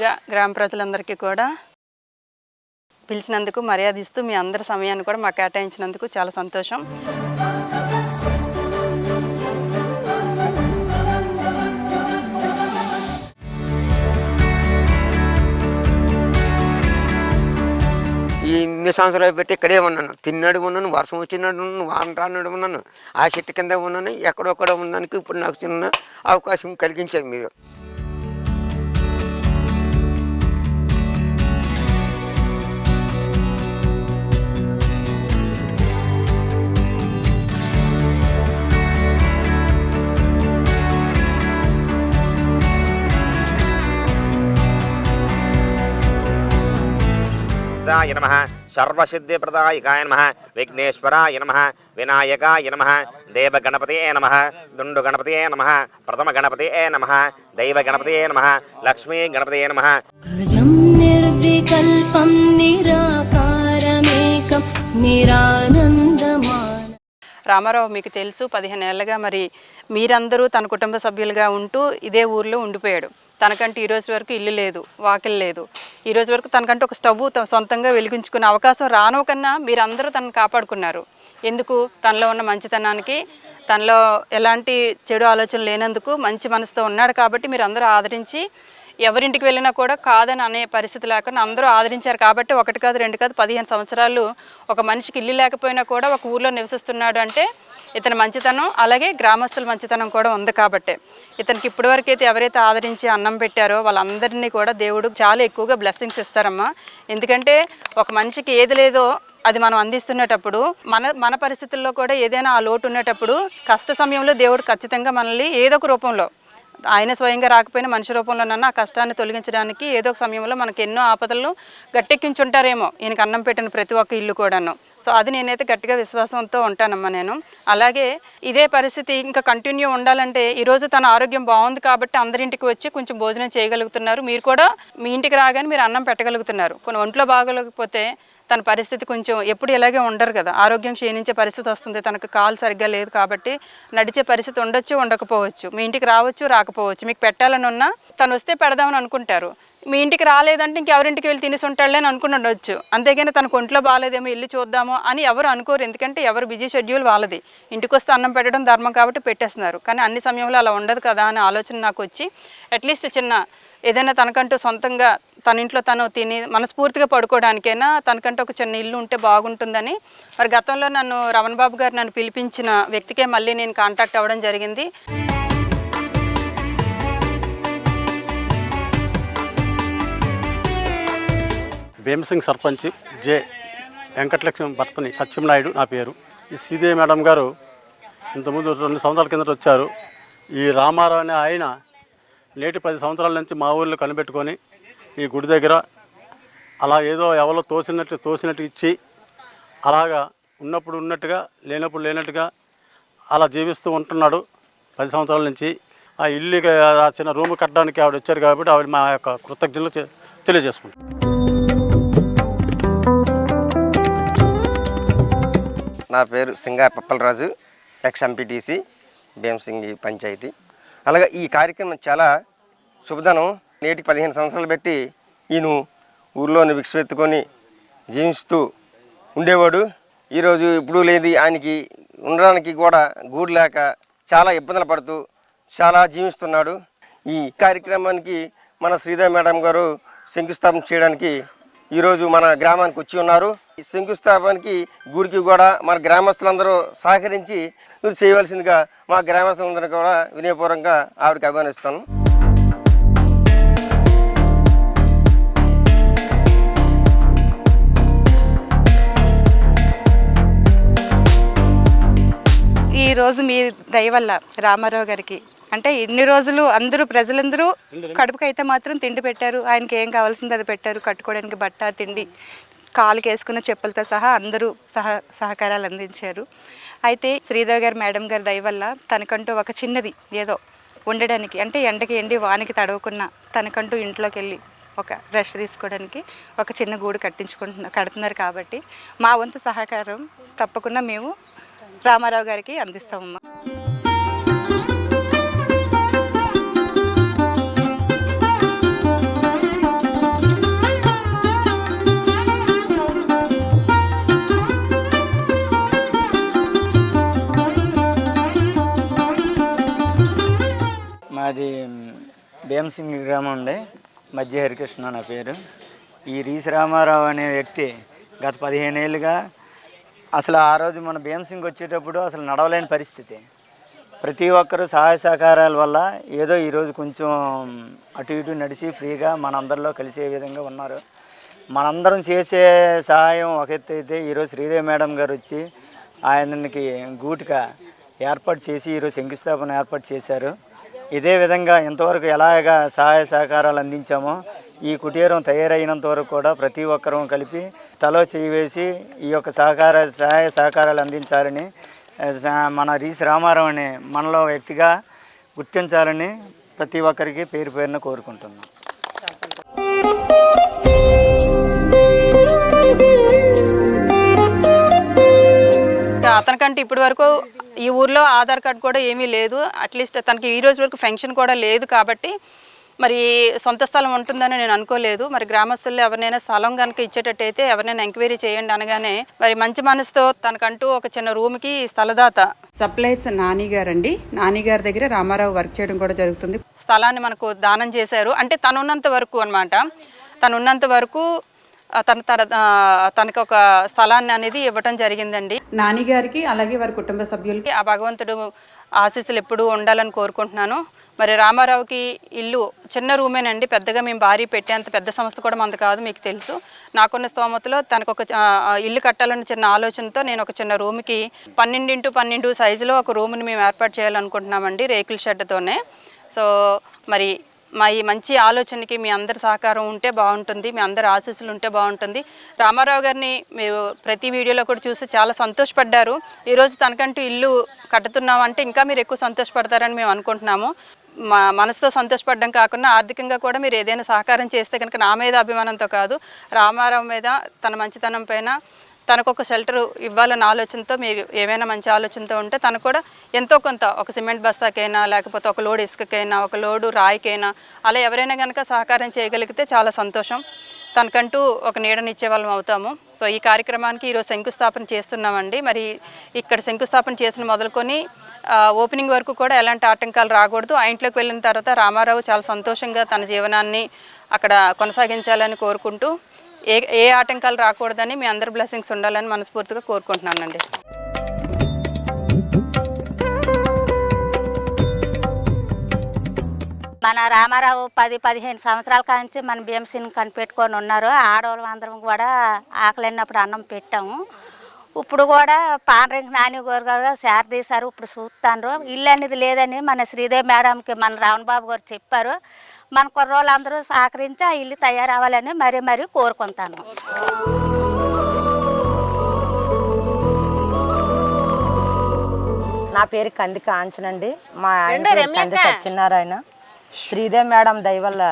ముందుగా గ్రామ ప్రజలందరికీ కూడా పిలిచినందుకు మర్యాద ఇస్తూ మీ అందరి సమయాన్ని కూడా మాకు కేటాయించినందుకు చాలా సంతోషం. ఈ 8 సంవత్సరాలు పెట్టి ఇక్కడే ఉన్నాను. తిన్నాడు ఉన్నాను, వర్షం వచ్చినాడు ఉన్నాను, వాన రానాడు ఉన్నాను, ఆ చెట్టు కింద ఉన్నాను, ఎక్కడొక్కడ ఉన్నానికి ఇప్పుడు నాకు చిన్న అవకాశం కలిగించారు మీరు. नमः सर्वसिद्धिप्रदायकाय नमः विघ्नेश्वराय नमः विनायकाय नमः देवगणपतये नमः दुण्डुगणपतये नमः प्रथमगणपतये नमः दैवगणपतये नमः लक्ष्मीगणपतये नमः. अजं निर्विकल्पं निराकारमेकं निरानन्दमानं. రామారావు మీకు తెలుసు 15 ఏళ్ళగా మరి మీరందరూ తన కుటుంబ సభ్యులుగా ఉంటూ ఇదే ఊర్లో ఉండిపోయాడు. తనకంటూ ఈ రోజు వరకు ఇల్లు లేదు, వాకిల్ లేదు. ఈ రోజు వరకు తనకంటూ ఒక స్టవ్ సొంతంగా వెలిగించుకునే అవకాశం రానో కన్నా మీరందరూ తనను కాపాడుకున్నారు. ఎందుకు? తనలో ఉన్న మంచితనానికి, తనలో ఎలాంటి చెడు ఆలోచన లేనందుకు మంచి మనసుతో ఉన్నాడు కాబట్టి మీరు అందరూ ఆదరించి ఎవరింటికి వెళ్ళినా కూడా కాదని అనే పరిస్థితి లేకుండా అందరూ ఆదరించారు కాబట్టి 1 కాదు 2 కాదు 15 సంవత్సరాలు ఒక మనిషికి ఇల్లు లేకపోయినా కూడా ఒక ఊర్లో నివసిస్తున్నాడు అంటే ఇతని మంచితనం, అలాగే గ్రామస్తుల మంచితనం కూడా ఉంది కాబట్టి. ఇతనికి ఇప్పటివరకైతే ఎవరైతే ఆదరించి అన్నం పెట్టారో వాళ్ళందరినీ కూడా దేవుడు చాలా ఎక్కువగా బ్లెస్సింగ్స్ ఇస్తారమ్మా. ఎందుకంటే ఒక మనిషికి ఏది లేదో అది మనం అందిస్తున్నప్పుడు మన పరిస్థితుల్లో కూడా ఏదైనా ఆ లోటు ఉన్నప్పుడు కష్ట సమయంలో దేవుడు ఖచ్చితంగా మనల్ని ఏదో ఒక రూపంలో, ఆయన స్వయంగా రాకపోయినా మనిషి రూపంలోనన్నా ఆ కష్టాన్ని తొలగించడానికి ఏదో ఒక సమయంలో మనకి ఎన్నో ఆపదలను గట్టెక్కించుంటారేమో ఈయనకి అన్నం పెట్టిన ప్రతి ఒక్క ఇల్లు కూడాను. సో అది నేనైతే గట్టిగా విశ్వాసంతో ఉంటానమ్మా నేను. అలాగే ఇదే పరిస్థితి ఇంకా కంటిన్యూ ఉండాలంటే ఈరోజు తన ఆరోగ్యం బాగుంది కాబట్టి అందరింటికి వచ్చి కొంచెం భోజనం చేయగలుగుతున్నారు. మీరు కూడా మీ ఇంటికి రాగానే మీరు అన్నం పెట్టగలుగుతున్నారు. కొన్ని ఒంట్లో బాగోలేకపోతే తన పరిస్థితి కొంచెం ఎప్పుడు ఇలాగే ఉండరు కదా, ఆరోగ్యం క్షీణించే పరిస్థితి వస్తుంది. తనకు కాలు సరిగ్గా లేదు కాబట్టి నడిచే పరిస్థితి ఉండొచ్చు, ఉండకపోవచ్చు. మీ ఇంటికి రావచ్చు, రాకపోవచ్చు. మీకు పెట్టాలని ఉన్నా తను వస్తే పెడదామని అనుకుంటారు. మీ ఇంటికి రాలేదంటే ఇంకెవరింటికి వెళ్ళి తినేసి ఉంటాడులే అని అనుకుని ఉండొచ్చు. అంతేగాని తనకు ఒంట్లో బాగాలేదేమో ఇల్లు చూద్దామో అని ఎవరు అనుకోరు. ఎందుకంటే ఎవరు బిజీ షెడ్యూల్ వాళ్ళది. ఇంటికి వస్తే అన్నం పెట్టడం ధర్మం కాబట్టి పెట్టేస్తున్నారు. కానీ అన్ని సమయంలో అలా ఉండదు కదా అనే ఆలోచన నాకు వచ్చి అట్లీస్ట్ చిన్న ఏదైనా తనకంటూ సొంతంగా తన ఇంట్లో తను తిని మనస్ఫూర్తిగా పడుకోవడానికైనా తనకంటూ ఒక చిన్న ఇల్లు ఉంటే బాగుంటుందని మరి గతంలో నన్ను రమణ బాబు గారు నన్ను పిలిపించిన వ్యక్తికే మళ్ళీ నేను కాంటాక్ట్ అవ్వడం జరిగింది. భీమసింగ్ సర్పంచ్ జె వెంకటలక్ష్మి భర్తని సత్యంనాయుడు నా పేరు. ఈ సీదే మేడం గారు ఇంతకుముందు 2 సంవత్సరాల కిందట వచ్చారు. ఈ రామారావు అనే ఆయన నేటి 10 సంవత్సరాల నుంచి మా ఊళ్ళో కనిపెట్టుకొని ఈ గుడి దగ్గర అలా ఏదో ఎవరో తోసినట్టు ఇచ్చి అలాగా ఉన్నప్పుడు ఉన్నట్టుగా లేనప్పుడు లేనట్టుగా అలా జీవిస్తూ ఉంటున్నాడు 10 సంవత్సరాల నుంచి. ఆ ఇల్లుకి ఆ చిన్న రూమ్ కట్టడానికి ఆవిడ వచ్చారు కాబట్టి ఆవిడ మా యొక్క కృతజ్ఞతలు తెలియజేసుకుంటాం. నా పేరు సింగార్ పప్పలరాజు, ఎక్స్-ఎంపీటీసీ భీమసింగ్ పంచాయతీ. అలాగే ఈ కార్యక్రమం చాలా శుభదనం. నేటికి 15 సంవత్సరాలు పెట్టి ఈయన ఊర్లోని విక్షెత్తుకొని జీవిస్తూ ఉండేవాడు. ఈరోజు ఇప్పుడు లేదు, ఆయనకి ఉండడానికి కూడా గూడు లేక చాలా ఇబ్బందులు పడుతూ చాలా జీవిస్తున్నాడు. ఈ కార్యక్రమానికి మన శ్రీదేవి మేడం గారు శంకుస్థాపన చేయడానికి ఈరోజు మన గ్రామానికి వచ్చి ఉన్నారు. ఈ శంకుస్థాపనకి గుడికి కూడా మన గ్రామస్తులందరూ సహకరించి చేయవలసిందిగా మా గ్రామస్తులందరూ కూడా వినయపూర్వకంగా ఆవిడకి అభిమానిస్తాను. ఈరోజు మీ దయ వల్ల రామారావు గారికి అంటే ఇన్ని రోజులు అందరూ ప్రజలందరూ కడుపుకైతే మాత్రం తిండి పెట్టారు. ఆయనకి ఏం కావాల్సింది అది పెట్టారు. కట్టుకోవడానికి బట్ట, తిండి, కాలుకి వేసుకున్న చెప్పులతో సహా అందరూ సహకారాలు అందించారు. అయితే శ్రీదేవి గారు మేడం గారి దయ వల్ల తనకంటూ ఒక చిన్నది ఏదో ఉండడానికి, అంటే ఎండకి ఎండి వానికి తడవకున్న తనకంటూ ఇంట్లోకి వెళ్ళి ఒక రెస్ట్ తీసుకోవడానికి ఒక చిన్న గూడు కడుతున్నారు కాబట్టి మా వంతు సహకారం తప్పకుండా మేము రామారావు గారికి అందిస్తామమ్మా. మాది భీమసింగి గ్రామం అండి. మధ్య హరికృష్ణ నా పేరు. ఈ రీసి రామారావు అనే వ్యక్తి గత 15 ఏళ్ళుగా అసలు ఆ రోజు మన భీమసింగ్ వచ్చేటప్పుడు అసలు నడవలేని పరిస్థితి. ప్రతి ఒక్కరూ సహాయ సహకారాల వల్ల ఏదో ఈరోజు కొంచెం అటు ఇటు నడిచి ఫ్రీగా మనందరిలో కలిసే విధంగా ఉన్నారు. మనందరం చేసే సహాయం ఒక ఎత్తు అయితే ఈరోజు శ్రీదేవి మేడం గారు వచ్చి ఆయనకి గూటిగా ఏర్పాటు చేసి ఈరోజు శంకుస్థాపన ఏర్పాటు చేశారు. ఇదే విధంగా ఇంతవరకు ఎలాగా సహాయ సహకారాలు అందించామో ఈ కుటీరం తయారైనంత వరకు కూడా ప్రతి ఒక్కరూ కలిపి తలో చేయి వేసి ఈ యొక్క సహాయ సహకారాలు అందించాలని మన రీసి రామారావు అనే మనలో వ్యక్తిగా గుర్తించాలని ప్రతి ఒక్కరికి పేరు పేరున కోరుకుంటున్నాం. అతనికంటే ఇప్పటి వరకు ఈ ఊర్లో ఆధార్ కార్డు కూడా ఏమీ లేదు. అట్లీస్ట్ తనకి ఈ రోజు వరకు ఫెన్షన్ కూడా లేదు. కాబట్టి మరి సొంత స్థలం ఉంటుందని నేను అనుకోలేదు. మరి గ్రామస్తుల్లో ఎవరినైనా స్థలం కనుక ఇచ్చేటట్టయితే ఎవరినైనా ఎంక్వైరీ చేయండి అనగానే మరి మంచి మనసుతో తనకంటూ ఒక చిన్న రూమ్కి స్థలదాత సప్లైర్స్ నానిగారండి, నానిగారి దగ్గర రామారావు వర్క్ చేయడం కూడా జరుగుతుంది. స్థలాన్ని మనకు దానం చేశారు. అంటే తనున్నంత వరకు అనమాట. తనున్నంత వరకు తనకు ఒక స్థలాన్ని అనేది ఇవ్వటం జరిగిందండి. నానిగారికి అలాగే వారి కుటుంబ సభ్యులకి ఆ భగవంతుడు ఆశీస్సులు ఎప్పుడూ ఉండాలని కోరుకుంటున్నాను. మరి రామారావుకి ఇల్లు చిన్న రూమేనండి, పెద్దగా మేము భారీ పెట్టేంత పెద్ద సంస్థ కూడా మనది కాదు, మీకు తెలుసు. నాకున్న స్తోమతలో తనకు ఒక ఇల్లు కట్టాలని చిన్న ఆలోచనతో నేను ఒక చిన్న రూమ్కి 12x12 సైజులో ఒక రూమ్ని మేము ఏర్పాటు చేయాలనుకుంటున్నామండి, రేకుల షెడ్తోనే. సో మరి మా ఈ మంచి ఆలోచనకి మీ అందరి సహకారం ఉంటే బాగుంటుంది, మీ అందరి ఆశీస్సులు ఉంటే బాగుంటుంది. రామారావు గారిని మీరు ప్రతి వీడియోలో కూడా చూసి చాలా సంతోషపడ్డారు. ఈరోజు తనకంటూ ఇల్లు కట్టుతున్నామంటే ఇంకా మీరు ఎక్కువ సంతోషపడతారని మేము అనుకుంటున్నాము. మా మనసుతో సంతోషపడడం కాకుండా ఆర్థికంగా కూడా మీరు ఏదైనా సహకారం చేస్తే కనుక నా మీద అభిమానంతో కాదు, రామారావు మీద, తన మంచితనం పైన తనకు ఒక షెల్టర్ ఇవ్వాలన్న ఆలోచనతో మీరు ఏమైనా మంచి ఆలోచనతో ఉంటే తనకు కూడా ఎంతో కొంత ఒక సిమెంట్ బస్తాకైనా, లేకపోతే ఒక లోడు ఇసుకకైనా, ఒక లోడు రాయికైనా, అలా ఎవరైనా కనుక సహకారం చేయగలిగితే చాలా సంతోషం. తనకంటూ ఒక నీడనిచ్చే వాళ్ళం అవుతాము. సో ఈ కార్యక్రమానికి ఈరోజు శంకుస్థాపన చేస్తున్నామండి. మరి ఇక్కడ శంకుస్థాపన చేసిన మొదలుకొని ఓపెనింగ్ వరకు కూడా ఎలాంటి ఆటంకాలు రాకూడదు. ఆ ఇంట్లోకి వెళ్ళిన తర్వాత రామారావు చాలా సంతోషంగా తన జీవనాన్ని అక్కడ కొనసాగించాలని కోరుకుంటూ ఏ ఆటంకాలు రాకూడదని మీ అందరి బ్లెస్సింగ్స్ ఉండాలని మనస్ఫూర్తిగా కోరుకుంటున్నానండి. మన రామారావు 10-15 సంవత్సరాల కాంచి మన భీమసింగ్ కనిపెట్టుకొని ఉన్నారు. ఆడవాళ్ళం అందరం కూడా ఆకలిన్నప్పుడు అన్నం పెట్టాము. ఇప్పుడు కూడా పాండ్రంగి నాని గారు శార తీశారు. ఇప్పుడు చూస్తాను ఇల్లు అనేది లేదని మన శ్రీదేవి మేడంకి మన రావణ బాబు గారు చెప్పారు. మన కుర్రోళ్ళందరూ సహకరించి ఆ ఇల్లు తయారవ్వాలని మరీ కోరుకుంటాను. నా పేరు కంది కాంచనండి. మా ఆయన కంది సత్యనారాయణ. శ్రీదేవి మేడం దయవల్ల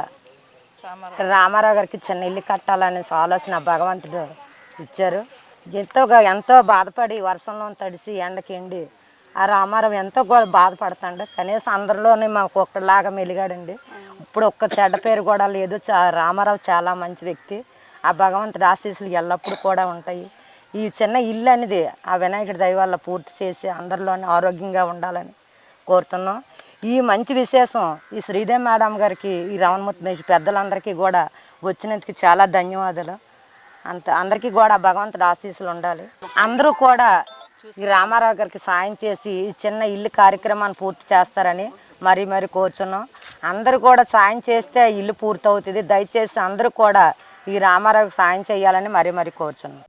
రామారావు గారికి చిన్న ఇల్లు కట్టాలనే ఆలోచన భగవంతుడు ఇచ్చారు. ఎంతో బాధపడి వర్షంలో తడిసి ఎండకి ఎండి ఆ రామారావు ఎంతో బాధపడతాడు. కనీసం అందరిలోనే మాకు ఒక్కలాగా మెలిగాడండి. ఇప్పుడు ఒక్క చెడ్డ పేరు కూడా లేదు. రామారావు చాలా మంచి వ్యక్తి. ఆ భగవంతుడి ఆశీస్సులు ఎల్లప్పుడూ కూడా ఉంటాయి. ఈ చిన్న ఇల్లు అనేది ఆ వినాయకుడి దయ వల్ల పూర్తి చేసి అందరిలోనే ఆరోగ్యంగా ఉండాలని కోరుతున్నాం. ఈ మంచి విశేషం ఈ శ్రీదేవి మేడం గారికి, ఈ రమణమూర్తి పెద్దలందరికీ కూడా వచ్చినందుకు చాలా ధన్యవాదాలు. అందరికీ కూడా భగవంతుడి ఆశీస్సులు ఉండాలి. అందరూ కూడా ఈ రామారావు గారికి సాయం చేసి ఈ చిన్న ఇల్లు కార్యక్రమాన్ని పూర్తి చేస్తారని మరీ కోరుచున్నాం. అందరూ కూడా సాయం చేస్తే ఇల్లు పూర్తి అవుతుంది. దయచేసి అందరూ కూడా ఈ రామారావుకి సాయం చేయాలని మరీ కోరుచున్నాం.